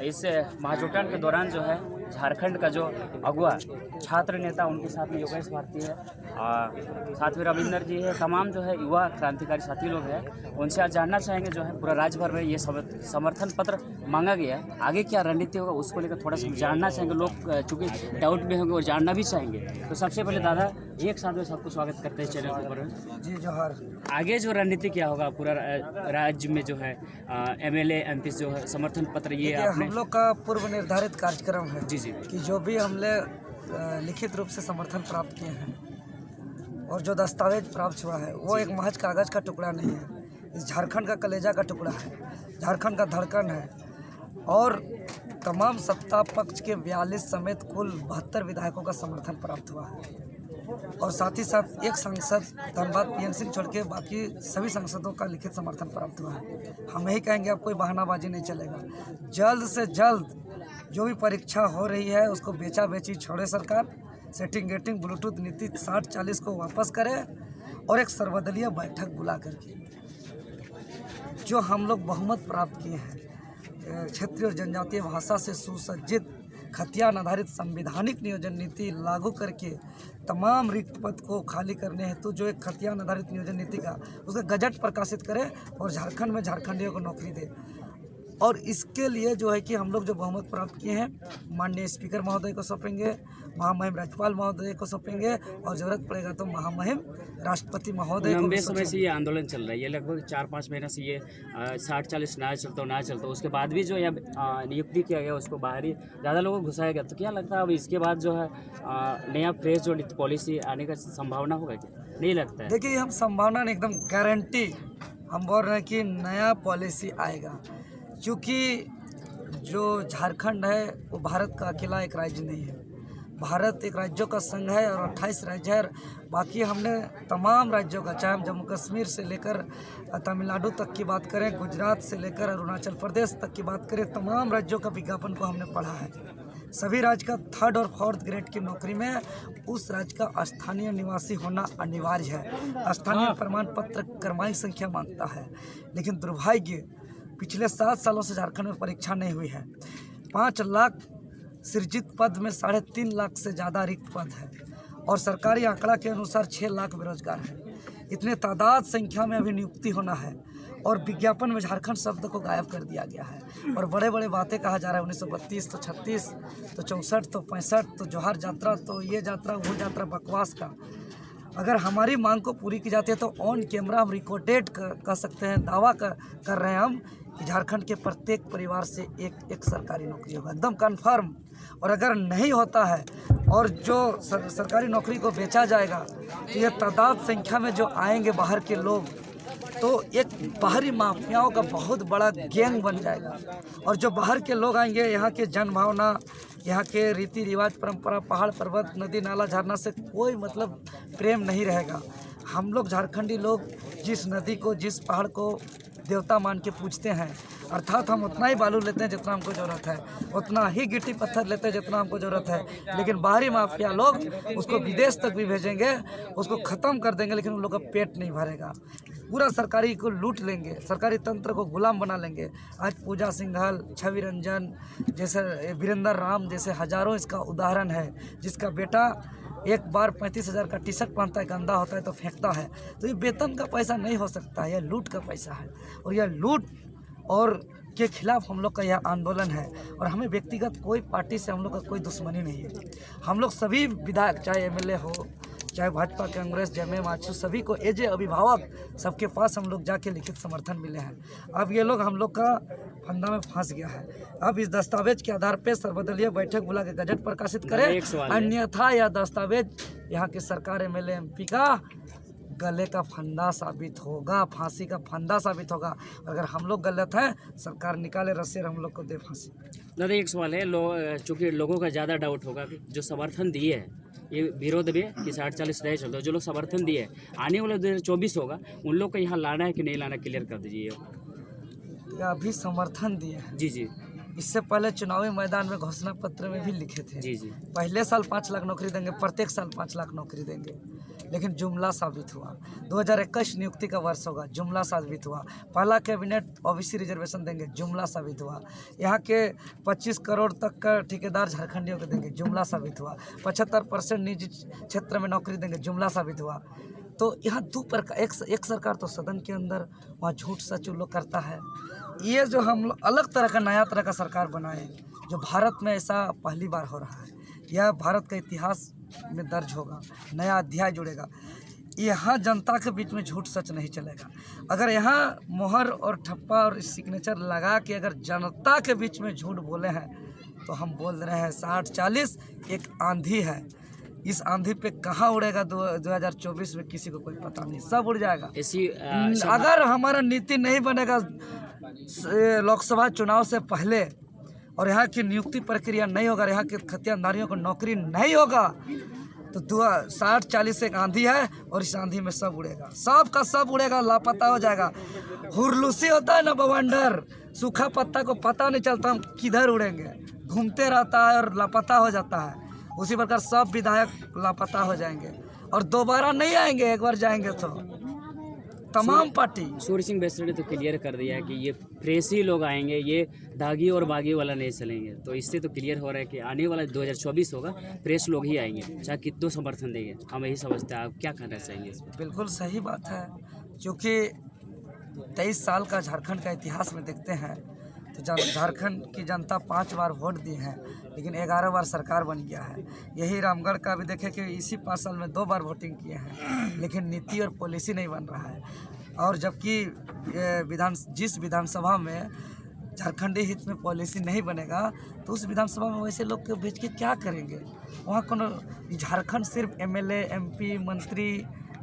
इस महाजुटन के दौरान जो है झारखंड का जो अगुआ छात्र नेता उनके साथ में योगेश भारती है, साथ में रविंदर जी है, तमाम जो है युवा क्रांतिकारी साथी लोग हैं। उनसे आज जानना चाहेंगे जो है पूरा राज्य भर में ये समर्थन पत्र मांगा गया है, आगे क्या रणनीति होगा उसको लेकर थोड़ा सा जानना चाहेंगे। लोग चूँकि डाउट में होंगे और जानना भी चाहेंगे। तो सबसे पहले दादा एक साथ में सबको स्वागत करते हैं चैनल के ऊपर जी जोहार। आगे जो रणनीति क्या होगा पूरा राज्य में जो है MLA MP जो है समर्थन पत्र ये आपने हम लोग का पूर्व निर्धारित कार्यक्रम है जी कि जो भी हमने लिखित रूप से समर्थन प्राप्त किए हैं और जो दस्तावेज प्राप्त हुआ है वो एक महज कागज का टुकड़ा नहीं है, इस झारखंड का कलेजा का टुकड़ा है, झारखंड का धड़कन है। और तमाम सत्ता पक्ष के 42 समेत कुल 72 विधायकों का समर्थन प्राप्त हुआ है। और साथ ही साथ एक सांसद धनबाद PN सिंह छोड़ के बाकी सभी सांसदों का लिखित समर्थन प्राप्त हुआ है। हम यही कहेंगे अब कोई बहानाबाजी नहीं चलेगा। जल्द से जल्द जो भी परीक्षा हो रही है उसको बेचा बेची छोड़े सरकार, सेटिंग गेटिंग ब्लूटूथ नीति 60-40 को वापस करे और एक सर्वदलीय बैठक बुला करके जो हम लोग बहुमत प्राप्त किए हैं, क्षेत्रीय और जनजातीय भाषा से सुसज्जित खतियान आधारित संवैधानिक नियोजन नीति लागू करके तमाम रिक्त पद को खाली करने हेतु जो एक खतियान आधारित नियोजन नीति का उसका गजट प्रकाशित करे और झारखंड में झारखंडियों को नौकरी दे। और इसके लिए जो है कि हम लोग जो बहुमत प्राप्त किए हैं माननीय स्पीकर महोदय को सौंपेंगे, महामहिम राज्यपाल महोदय को सौंपेंगे और जरूरत पड़ेगा तो महामहिम राष्ट्रपति महोदय को। लंबे समय से ये आंदोलन चल रहा है, ये लगभग 4-5 महीने से ये 60-40 ना चलता उसके बाद भी जो है नियुक्ति किया गया उसको बाहरी ज़्यादा लोगों को घुसाया गया। तो क्या लगता है अब इसके बाद जो है नया फ्रेश जो पॉलिसी आने का संभावना होगा क्या? नहीं लगता है। देखिए हम संभावना नहीं, एकदम गारंटी हम बोल रहे हैं कि नया पॉलिसी आएगा, क्योंकि जो झारखंड है वो भारत का अकेला एक राज्य नहीं है। भारत एक राज्यों का संघ है और 28 राज्य है। बाकी हमने तमाम राज्यों का, चाहे हम जम्मू कश्मीर से लेकर तमिलनाडु तक की बात करें, गुजरात से लेकर अरुणाचल प्रदेश तक की बात करें, तमाम राज्यों का विज्ञापन को हमने पढ़ा है। सभी राज्य का 3rd और 4th ग्रेड की नौकरी में उस राज्य का स्थानीय निवासी होना अनिवार्य है। स्थानीय प्रमाण पत्र क्रमांक संख्या मांगता है, लेकिन दुर्भाग्य पिछले 7 सालों से झारखंड में परीक्षा नहीं हुई है। 5 लाख सृजित पद में 3.5 लाख से ज़्यादा रिक्त पद है और सरकारी आंकड़ा के अनुसार 6 लाख बेरोजगार हैं। इतने तादाद संख्या में अभी नियुक्ति होना है और विज्ञापन में झारखंड शब्द को गायब कर दिया गया है और बड़े बड़े बातें कहा जा रहा है। 1932 तो 36 तो 64 तो 65 तो जोहार यात्रा तो ये यात्रा वो यात्रा बकवास का। अगर हमारी मांग को पूरी की जाती है तो ऑन कैमरा हम रिकॉर्डेड कर सकते हैं, दावा कर रहे हैं हम कि झारखंड के प्रत्येक परिवार से एक सरकारी नौकरी होगा, एकदम कन्फर्म। और अगर नहीं होता है और जो सरकारी नौकरी को बेचा जाएगा तो ये तादाद संख्या में जो आएंगे बाहर के लोग, तो एक बाहरी माफियाओं का बहुत बड़ा गैंग बन जाएगा। और जो बाहर के लोग आएंगे, यहाँ के जनभावना, यहाँ के रीति रिवाज, परंपरा, पहाड़ पर्वत, नदी नाला झरना से कोई मतलब प्रेम नहीं रहेगा। हम लोग झारखंडी लोग जिस नदी को, जिस पहाड़ को देवता मान के पूजते हैं, अर्थात हम उतना ही बालू लेते हैं जितना हमको ज़रूरत है, उतना ही गिट्टी पत्थर लेते हैं जितना हमको ज़रूरत है। लेकिन बाहरी माफिया लोग उसको विदेश तक भी भेजेंगे, उसको ख़त्म कर देंगे, लेकिन उन लोग का पेट नहीं भरेगा। पूरा सरकारी को लूट लेंगे, सरकारी तंत्र को गुलाम बना लेंगे। आज पूजा सिंघल, छवि रंजन जैसे, वीरेंद्र राम जैसे हजारों इसका उदाहरण है, जिसका बेटा एक बार 35,000 का टी शर्ट पहनता है, गंदा होता है तो फेंकता है। तो ये वेतन का पैसा नहीं हो सकता है, यह लूट का पैसा है। और यह लूट और के खिलाफ हम लोग का यह आंदोलन है। और हमें व्यक्तिगत कोई पार्टी से हम लोग का कोई दुश्मनी नहीं है। हम लोग सभी विधायक, चाहे MLA हो, चाहे भाजपा, कांग्रेस, JMM, आजसू, सभी को एज ए अभिभावक सबके पास हम लोग जाके लिखित समर्थन मिले हैं। अब ये लोग हम लोग का फंदा में फंस गया है। अब इस दस्तावेज के आधार पर सर्वदलीय बैठक बुला के गजट प्रकाशित करें, अन्यथा यह दस्तावेज यहाँ की सरकार, MLA, MP का गले का फंदा साबित होगा, फांसी का फंदा साबित होगा। अगर हम लोग गलत हैं, सरकार निकाले रस्सी और हम लोग को दे फांसी। दादा एक सवाल है, चूँकि लोगों का ज़्यादा डाउट होगा कि जो समर्थन दिए है ये विरोध भी कि 60-40 रहे चलते, जो लोग समर्थन दिए आने वाले 2024 होगा, उन लोग को यहाँ लाना है कि नहीं लाना, क्लियर कर दीजिए। अभी समर्थन दिए हैं जी, इससे पहले चुनावी मैदान में घोषणा पत्र में भी लिखे थे। जी। पहले साल 5 लाख नौकरी देंगे, प्रत्येक साल 5 लाख नौकरी देंगे। लेकिन जुमला साबित हुआ। 2021 नियुक्ति का वर्ष होगा, जुमला साबित हुआ। पहला कैबिनेट ओबीसी रिजर्वेशन देंगे, जुमला साबित हुआ। यहाँ के 25 करोड़ तक का ठेकेदार झारखंडियों को देंगे, जुमला साबित हुआ। 75% निजी क्षेत्र में नौकरी देंगे, जुमला साबित हुआ। तो यहाँ दो प्रकार, एक सरकार तो सदन के अंदर वहाँ झूठ सच लोग करता है। ये जो हम लोग अलग तरह का नया तरह का सरकार बनाए, जो भारत में ऐसा पहली बार हो रहा है, यह भारत का इतिहास में दर्ज होगा, नया अध्याय जुड़ेगा। यहाँ जनता के बीच में झूठ सच नहीं चलेगा। अगर यहाँ मोहर और ठप्पा और सिग्नेचर लगा के अगर जनता के बीच में झूठ बोले हैं, तो हम बोल रहे हैं 60-40 एक आंधी है। इस आंधी पे कहाँ उड़ेगा 2024 में किसी को कोई पता नहीं, सब उड़ जाएगा। अगर हमारा नीति नहीं बनेगा लोकसभा चुनाव से पहले, और यहाँ की नियुक्ति प्रक्रिया नहीं होगा, यहाँ के खतियानदारियों को नौकरी नहीं होगा, तो 60-40 एक आंधी है और इस आंधी में सब उड़ेगा, सब का सब उड़ेगा, लापता हो जाएगा। हुरलूसी होता है ना बवंडर, सूखा पत्ता को पता नहीं चलता हम किधर उड़ेंगे, घूमते रहता है और लापता हो जाता है। उसी प्रकार सब विधायक लापता हो जाएंगे और दोबारा नहीं आएंगे, एक बार जाएंगे तो तमाम पार्टी। सूर्य सिंह बैसर ने तो क्लियर कर दिया है कि ये फ्रेश ही लोग आएंगे, ये दागी और बागी वाला नहीं चलेंगे। तो इससे तो क्लियर हो रहा है कि आने वाला 2024 होगा, फ्रेश लोग ही आएंगे, चाहे कितना समर्थन देंगे। हम यही समझते हैं। आप क्या कहना चाहेंगे इस पर? बिल्कुल सही बात है, क्योंकि 23 साल का झारखंड का इतिहास में देखते हैं तो झारखंड की जनता 5 बार वोट दी है, लेकिन 11 बार सरकार बन गया है। यही रामगढ़ का भी देखें कि इसी 5 साल में 2 बार वोटिंग किए हैं, लेकिन नीति और पॉलिसी नहीं बन रहा है। और जबकि जिस विधानसभा में झारखंडी हित में पॉलिसी नहीं बनेगा, तो उस विधानसभा में वैसे लोग को भेज के क्या करेंगे? वहाँ कोनो झारखंड सिर्फ MLA, MP, मंत्री,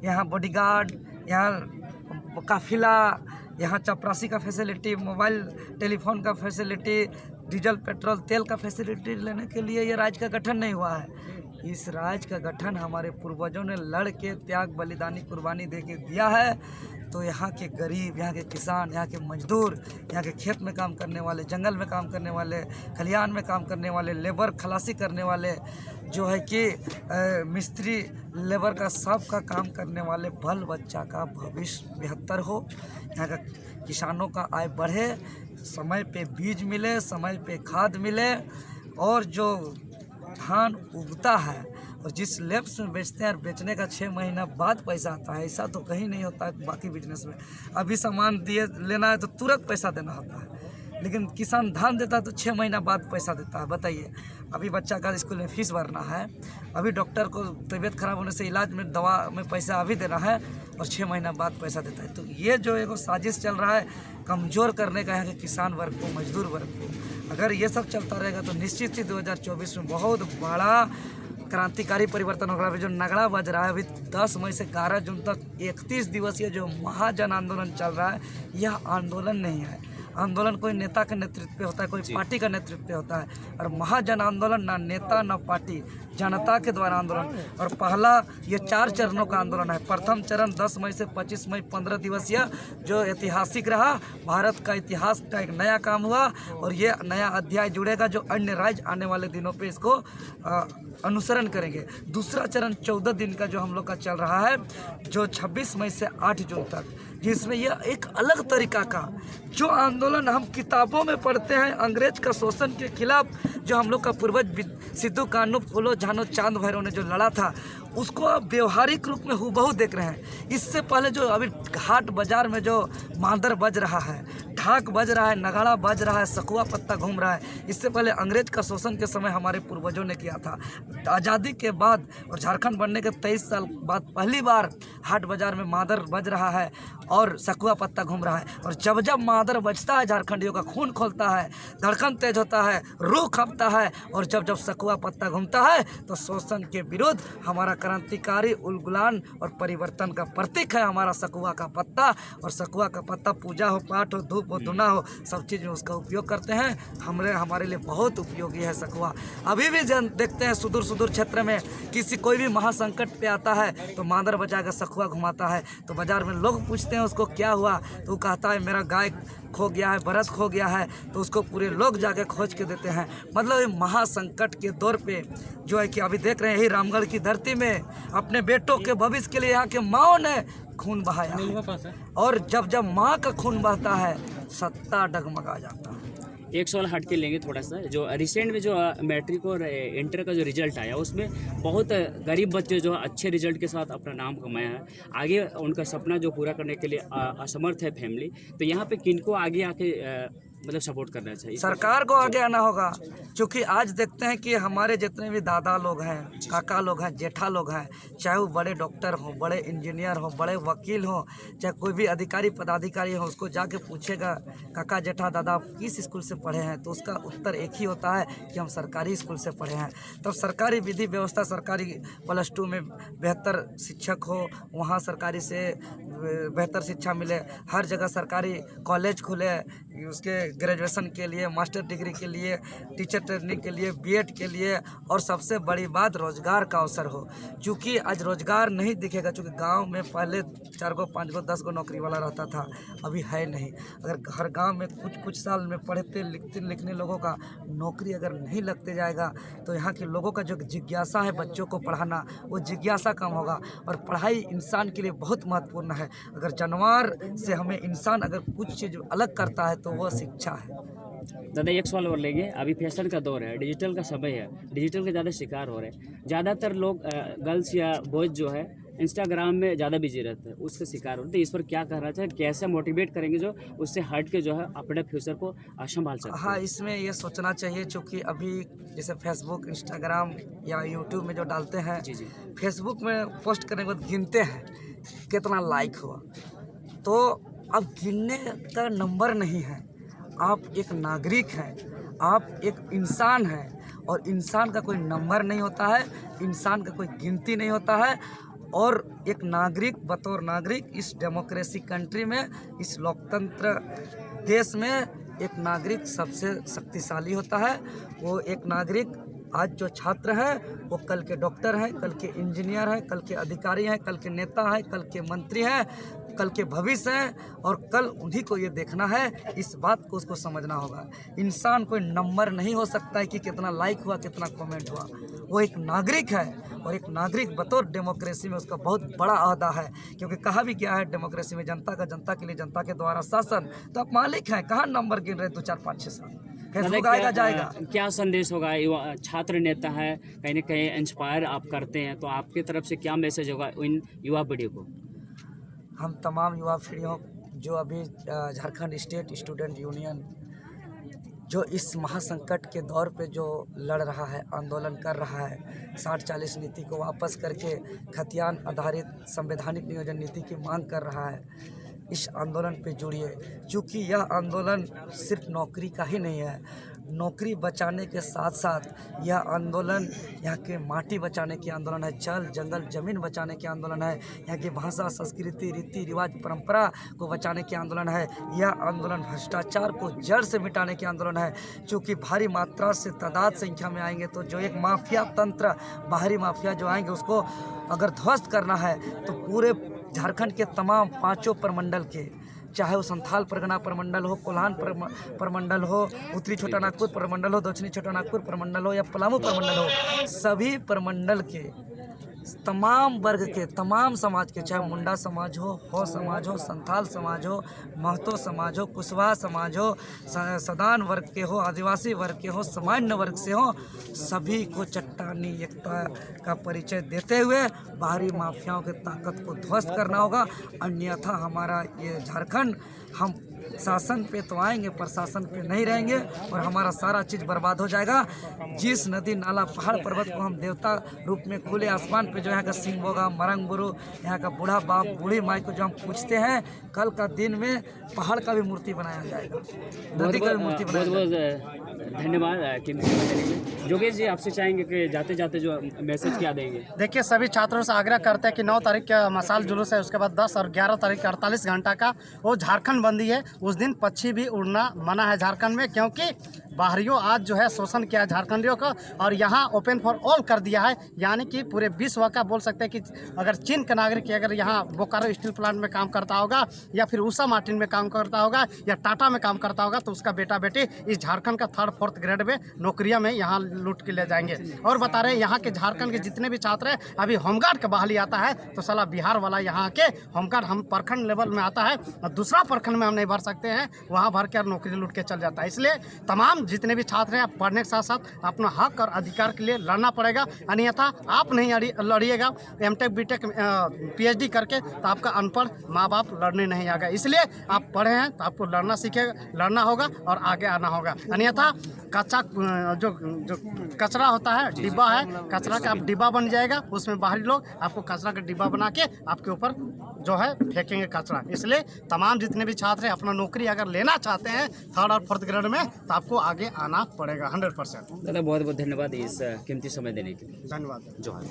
यहाँ बॉडीगार्ड, यहाँ काफिला, यहाँ चपरासी का फैसिलिटी, मोबाइल टेलीफोन का फैसिलिटी, डीजल पेट्रोल तेल का फैसिलिटी लेने के लिए ये राज्य का गठन नहीं हुआ है। इस राज्य का गठन हमारे पूर्वजों ने लड़ के त्याग बलिदानी कुर्बानी दे के दिया है। तो यहाँ के गरीब, यहाँ के किसान, यहाँ के मजदूर, यहाँ के खेत में काम करने वाले, जंगल में काम करने वाले, खलिहान में काम करने वाले, लेबर खलासी करने वाले, जो है कि मिस्त्री लेबर का सब का काम करने वाले बाल बच्चा का भविष्य बेहतर हो, यहाँ का किसानों का आय बढ़े, समय पे बीज मिले, समय पे खाद मिले, और जो धान उगता है और जिस लेप्स में बेचते हैं और बेचने का 6 महीना बाद पैसा आता है, ऐसा तो कहीं नहीं होता है बाकी बिजनेस में। अभी सामान दिए लेना है तो तुरंत पैसा देना होता है, लेकिन किसान धान देता है तो 6 महीना बाद पैसा देता है। बताइए, अभी बच्चा का स्कूल में फीस भरना है, अभी डॉक्टर को तबीयत खराब होने से इलाज में दवा में पैसा अभी देना है और 6 महीना बाद पैसा देता है। तो ये जो एक साजिश चल रहा है कमज़ोर करने का है कि किसान वर्ग को, मजदूर वर्ग को, अगर ये सब चलता रहेगा तो निश्चित ही 2024 में बहुत बड़ा क्रांतिकारी परिवर्तन होगा। अभी जो नगड़ा बज रहा है, अभी 10 मई से 11 जून तक 31 दिवसीय जो महाजन आंदोलन चल रहा है, यह आंदोलन नहीं है। आंदोलन कोई नेता के नेतृत्व पे होता है, कोई पार्टी का नेतृत्व पे होता है, और महाजन आंदोलन ना नेता ना पार्टी, जनता के द्वारा आंदोलन। और पहला ये 4 चरणों का आंदोलन है। प्रथम चरण 10 मई से 25 मई 15 दिवसीय जो ऐतिहासिक रहा, भारत का इतिहास का एक नया काम हुआ और ये नया अध्याय जुड़ेगा जो अन्य राज्य आने वाले दिनों पे इसको अनुसरण करेंगे। दूसरा चरण 14 दिन का जो हम लोग का चल रहा है, जो 26 मई से 8 जून तक, जिसमें यह एक अलग तरीका का जो आंदोलन हम किताबों में पढ़ते हैं अंग्रेज का शोषण के खिलाफ, जो हम लोग का पूर्वज सिद्धू कान्हू फूलो झानो चांद भैरव ने जो लड़ा था, उसको अब व्यवहारिक रूप में हूबहू देख रहे हैं। इससे पहले जो अभी हाट बाजार में जो मांदर बज रहा है, ढाक बज रहा है, नगाड़ा बज रहा है, सकुआ पत्ता घूम रहा है, इससे पहले अंग्रेज का शोषण के समय हमारे पूर्वजों ने किया था। आज़ादी के बाद और झारखंड बनने के 23 साल बाद पहली बार हाट बाजार में मादर बज रहा है और सकुआ पत्ता घूम रहा है। और जब जब मादर बजता है, झारखंडियों का खून खोलता है, धड़कन तेज होता है, रूह कांपता है, और जब जब सकुआ पत्ता घूमता है तो शोषण के विरुद्ध हमारा क्रांतिकारी उलगुलान और परिवर्तन का प्रतीक है हमारा सकुआ का पत्ता। और सकुआ का पत्ता पूजा हो, पाठ हो, धूप हो दुना हो, सब चीज़ में उसका उपयोग करते हैं। हमारे लिए बहुत उपयोगी है सखुआ। अभी भी देखते हैं सुदूर सुदूर क्षेत्र में कोई भी महासंकट पे आता है तो मांदर बजा कर सखुआ घुमाता है। तो बाजार में लोग पूछते हैं उसको क्या हुआ, तो वो कहता है मेरा गाय खो गया है, बरत खो गया है, तो उसको पूरे लोग जाके खोज के देते हैं। मतलब ये महासंकट के दौर पे जो है कि अभी देख रहे हैं ही रामगढ़ की धरती में अपने बेटों के भविष्य के लिए यहाँ के माओ ने खून बहाया है। और जब जब माँ का खून बहता है सत्ता डगमगा जाता है। एक सवाल हट के लेंगे थोड़ा सा, जो रिसेंट में जो मैट्रिक और इंटर का जो रिजल्ट आया उसमें बहुत गरीब बच्चे जो अच्छे रिजल्ट के साथ अपना नाम कमाया है, आगे उनका सपना जो पूरा करने के लिए असमर्थ है फैमिली, तो यहाँ पे किनको आगे आके मतलब सपोर्ट करना चाहिए? सरकार को आगे आना होगा, क्योंकि आज देखते हैं कि हमारे जितने भी दादा लोग हैं, काका लोग हैं, जेठा लोग हैं, चाहे वो बड़े डॉक्टर हों, बड़े इंजीनियर हों, बड़े वकील हों, चाहे कोई भी अधिकारी पदाधिकारी हो, उसको जाके पूछेगा काका जेठा दादा आप किस स्कूल से पढ़े हैं, तो उसका उत्तर एक ही होता है कि हम सरकारी स्कूल से पढ़े हैं। तो सरकारी विधि व्यवस्था, सरकारी +2 में बेहतर शिक्षक हो, वहाँ सरकारी से बेहतर शिक्षा मिले, हर जगह सरकारी कॉलेज खुले, उसके ग्रेजुएशन के लिए, मास्टर डिग्री के लिए, टीचर ट्रेनिंग के लिए, बीएड के लिए, और सबसे बड़ी बात रोज़गार का अवसर हो। क्योंकि आज रोज़गार नहीं दिखेगा, क्योंकि गांव में पहले 4 गो 5 गो 10 गो नौकरी वाला रहता था, अभी है नहीं। अगर हर गांव में कुछ साल में पढ़ते लिखने लोगों का नौकरी अगर नहीं लगते जाएगा तो यहाँ के लोगों का जो जिज्ञासा है बच्चों को पढ़ाना, वो जिज्ञासा कम होगा। और पढ़ाई इंसान के लिए बहुत महत्वपूर्ण है। अगर जानवर से हमें इंसान अगर कुछ चीज़ अलग करता है तो वो शिक्षा है। दादा एक सवाल और लेंगे, अभी फैशन का दौर है, डिजिटल का समय है, डिजिटल के ज़्यादा शिकार हो रहे हैं, ज़्यादातर लोग गर्ल्स या बॉयज़ जो है इंस्टाग्राम में ज़्यादा बिजी रहते हैं, उसके शिकार होते हैं। इस पर क्या कहना चाहिए, कैसे मोटिवेट करेंगे जो उससे हट के जो है अपने फ्यूचर को संभाल सकते हैं? हाँ, इसमें ये सोचना चाहिए, क्योंकि अभी जैसे फेसबुक, इंस्टाग्राम या यूट्यूब में जो डालते हैं, जी जी, फेसबुक में पोस्ट करने के बाद गिनते हैं कितना लाइक हुआ, तो अब गिनने का नंबर नहीं है। आप एक नागरिक हैं, आप एक इंसान हैं, और इंसान का कोई नंबर नहीं होता है, इंसान का कोई गिनती नहीं होता है। और एक नागरिक बतौर नागरिक इस डेमोक्रेसी कंट्री में, इस लोकतंत्र देश में एक नागरिक सबसे शक्तिशाली होता है। वो एक नागरिक आज जो छात्र हैं वो कल के डॉक्टर हैं, कल के इंजीनियर हैं, कल के अधिकारी हैं, कल के नेता हैं, कल के मंत्री हैं, कल के भविष्य हैं, और कल उन्हीं को ये देखना है। इस बात को उसको समझना होगा। इंसान कोई नंबर नहीं हो सकता है कि कितना लाइक हुआ, कितना कमेंट हुआ। वो एक नागरिक है, और एक नागरिक बतौर डेमोक्रेसी में उसका बहुत बड़ा अहदा है। क्योंकि कहा भी क्या है डेमोक्रेसी में, जनता का जनता के लिए, जनता के द्वारा शासन। तो आप मालिक हैं, कहाँ नंबर गिन रहे 2 4 5 6 7? फेसबुक आएगा जाएगा। क्या संदेश होगा, युवा छात्र नेता है, कहीं ना कहीं इंस्पायर आप करते हैं, तो आपकी तरफ से क्या मैसेज होगा इन युवा पीढ़ी को? हम तमाम युवा पीढ़ियों जो अभी झारखंड स्टेट स्टूडेंट यूनियन जो इस महासंकट के दौर पे जो लड़ रहा है, आंदोलन कर रहा है, 60-40 नीति को वापस करके खतियान आधारित संवैधानिक नियोजन नीति की मांग कर रहा है, इस आंदोलन पे जुड़िए। क्योंकि यह आंदोलन सिर्फ नौकरी का ही नहीं है, नौकरी बचाने के साथ साथ यह आंदोलन यहाँ के माटी बचाने की आंदोलन है, जल जंगल ज़मीन बचाने की आंदोलन है, यहाँ की भाषा, संस्कृति, रीति रिवाज, परंपरा को बचाने की आंदोलन है। यह आंदोलन भ्रष्टाचार को जड़ से मिटाने की आंदोलन है। क्योंकि भारी मात्रा से तादाद संख्या में आएंगे तो जो एक माफिया तंत्र, बाहरी माफिया जो आएंगे उसको अगर ध्वस्त करना है तो पूरे झारखंड के तमाम 5 प्रमंडल के, चाहे वो संथाल परगना प्रमंडल हो, कोल्हान प्रमंडल हो, उत्तरी छोटा नागपुर प्रमंडल हो, दक्षिणी छोटा नागपुर प्रमंडल हो या पलामू प्रमंडल हो, सभी प्रमंडल के तमाम वर्ग के, तमाम समाज के, चाहे मुंडा समाज हो समाज हो, संथाल समाज हो, महतो समाज हो, कुशवाहा समाज हो, सदान वर्ग के हो, आदिवासी वर्ग के हो, सामान्य वर्ग से हो, सभी को चट्टानी एकता का परिचय देते हुए बाहरी माफियाओं की ताकत को ध्वस्त करना होगा। अन्यथा हमारा ये झारखंड, हम शासन पे तो आएंगे, प्रशासन पे नहीं रहेंगे, और हमारा सारा चीज़ बर्बाद हो जाएगा। जिस नदी नाला पहाड़ पर्वत को हम देवता रूप में खुले आसमान पे जो यहाँ का सिंगबोगा, मरंग बुरु, यहाँ का बूढ़ा बाप, बूढ़ी माई को जो हम पूछते हैं, कल का दिन में पहाड़ का भी मूर्ति बनाया जाएगा, नदी का भी मूर्ति बनाया जाएगा। धन्यवाद कीमती समय देने के लिए। योगेश जी, आपसे चाहेंगे कि जाते जाते जो मैसेज क्या देंगे? देखिए, सभी छात्रों से आग्रह करते हैं कि 9 तारीख का मशाल जुलूस है, उसके बाद 10 और 11 तारीख का 48 घंटा का वो झारखंड बंदी है। उस दिन पक्षी भी उड़ना मना है झारखंड में, क्योंकि बाहरियों आज जो है शोषण किया है झारखंडियों का, और यहाँ ओपन फॉर ऑल कर दिया है। यानी कि पूरे विश्व का बोल सकते हैं कि अगर चीन का नागरिक अगर यहाँ बोकारो स्टील प्लांट में काम करता होगा, या फिर उषा मार्टिन में काम करता होगा, या टाटा में काम करता होगा, तो उसका बेटा बेटी इस झारखंड का 3rd 4th ग्रेड में नौकरियां में यहाँ लूट के ले जाएंगे। और बता रहे हैं यहाँ के झारखंड के जितने भी छात्र हैं, अभी होमगार्ड का बहाली आता है तो साला बिहार वाला यहाँ के होमगार्ड हम प्रखंड लेवल में आता है और दूसरा प्रखंड में हम नहीं भर सकते हैं, वहाँ भर के नौकरी लूट के चल जाता है। इसलिए तमाम जितने भी छात्र हैं, पढ़ने के साथ साथ अपना हक और अधिकार के लिए लड़ना पड़ेगा, अन्यथा आप नहीं लड़िएगा एमटेक बीटेक पीएचडी करके तो आपका अनपढ़ माँ बाप लड़ने नहीं आएगा। इसलिए आप पढ़े हैं तो आपको लड़ना लड़ना होगा और आगे आना होगा, अन्यथा कच्चा जो कचरा होता है, डिब्बा है, कचरा का आप डिब्बा बन जाएगा, उसमें बाहरी लोग आपको कचरा का डिब्बा बना के आपके ऊपर जो है फेंकेंगे कचरा। इसलिए तमाम जितने भी छात्र हैं अपना नौकरी अगर लेना चाहते हैं 3rd और 4th ग्रेड में, तो आपको आगे आना पड़ेगा 100%। दादा बहुत बहुत धन्यवाद इस कीमती समय देने के लिए। धन्यवाद। जोहार।